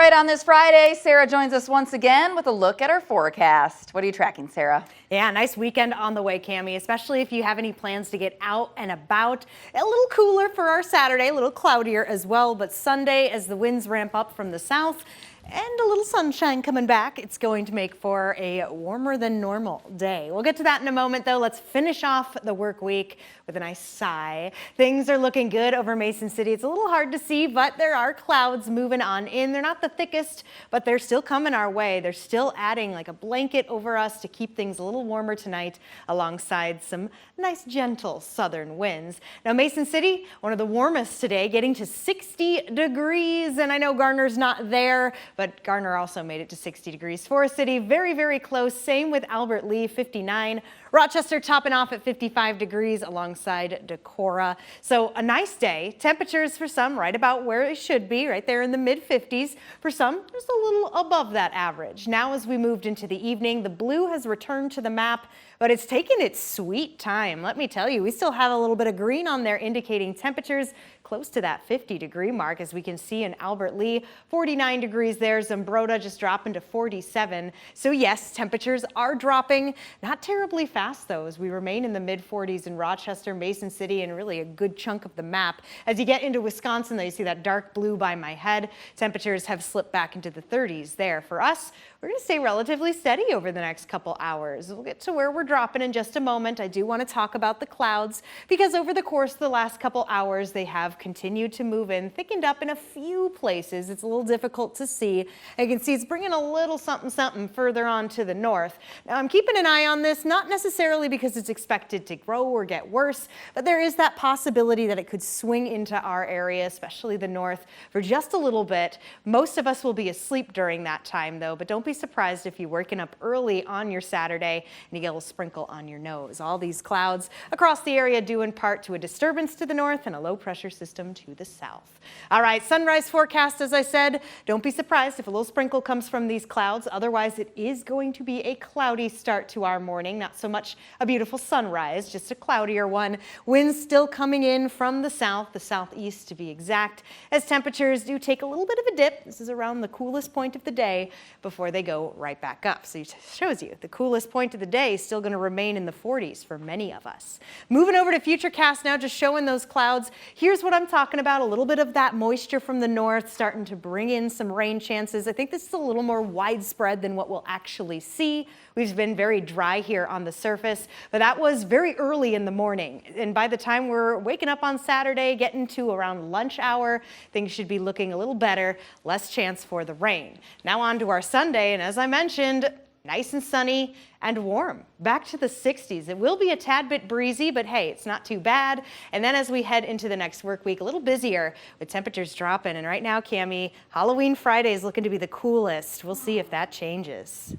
right, on this Friday, Sarah joins us once again with a look at our forecast. What are you tracking, Sarah? Yeah, nice weekend on the way, Cammie, especially if you have any plans to get out and about. A little cooler for our Saturday, a little cloudier as well, but Sunday, as the winds ramp up from the south and a little sunshine coming back, it's going to make for a warmer than normal day. We'll get to that in a moment, though. Let's finish off the work week with a nice sigh. Things are looking good over Mason City. It's a little hard to see, but there are clouds moving on in. They're not the thickest, but they're still coming our way. They're still adding like a blanket over us to keep things a little warmer tonight, alongside some nice gentle southern winds. Now, Mason City, one of the warmest today, getting to 60 degrees, and I know Garner's not there, but Garner also made it to 60 degrees. Forest City, very, very close. Same with Albert Lee, 59. Rochester topping off at 55 degrees alongside Decorah. So a nice day. Temperatures for some right about where it should be, right there in the mid-50s. For some, just a little above that average. Now, as we moved into the evening, the blue has returned to the map, but it's taken its sweet time. Let me tell you, we still have a little bit of green on there, indicating temperatures close to that 50-degree mark, as we can see in Albert Lee, 49 degrees there. Zumbrota just dropping to 47. So yes, temperatures are dropping, not terribly fast though, as we remain in the mid-40s in Rochester, Mason City, and really a good chunk of the map. As you get into Wisconsin, though, you see that dark blue by my head. Temperatures have slipped back into the 30s there. For us, we're going to stay relatively steady over the next couple hours. We'll get to where we're dropping in just a moment. I do want to talk about the clouds, because over the course of the last couple hours, they have continued to move in, thickened up in a few places. It's a little difficult to see. You can see it's bringing a little something further on to the north. Now, I'm keeping an eye on this, not necessarily because it's expected to grow or get worse, but there is that possibility that it could swing into our area, especially the north, for just a little bit. Most of us will be asleep during that time, though, but don't be surprised if you're waking up early on your Saturday and you get a little sprinkle on your nose. All these clouds across the area due in part to a disturbance to the north and a low pressure system to the south. All right, sunrise forecast, as I said, don't be surprised if a little sprinkle comes from these clouds. Otherwise, it is going to be a cloudy start to our morning. Not so much a beautiful sunrise, just a cloudier one. Winds still coming in from the southeast to be exact, as temperatures do take a little bit of a dip. This is around the coolest point of the day before they go right back up. So it shows you the coolest point of the day is still going to remain in the 40s for many of us. Moving over to Futurecast now, just showing those clouds. Here's what I'm talking about. A little bit of that moisture from the north starting to bring in some rain chances. I think this is a little more widespread than what we'll actually see. We've been very dry here on the surface, but that was very early in the morning. And by the time we're waking up on Saturday, getting to around lunch hour, things should be looking a little better, less chance for the rain. Now on to our Sunday, and as I mentioned, nice and sunny and warm, back to the 60s. It will be a tad bit breezy, but hey, it's not too bad. And then as we head into the next work week, a little busier with temperatures dropping. And right now, Cammie, Halloween Friday is looking to be the coolest. We'll see if that changes.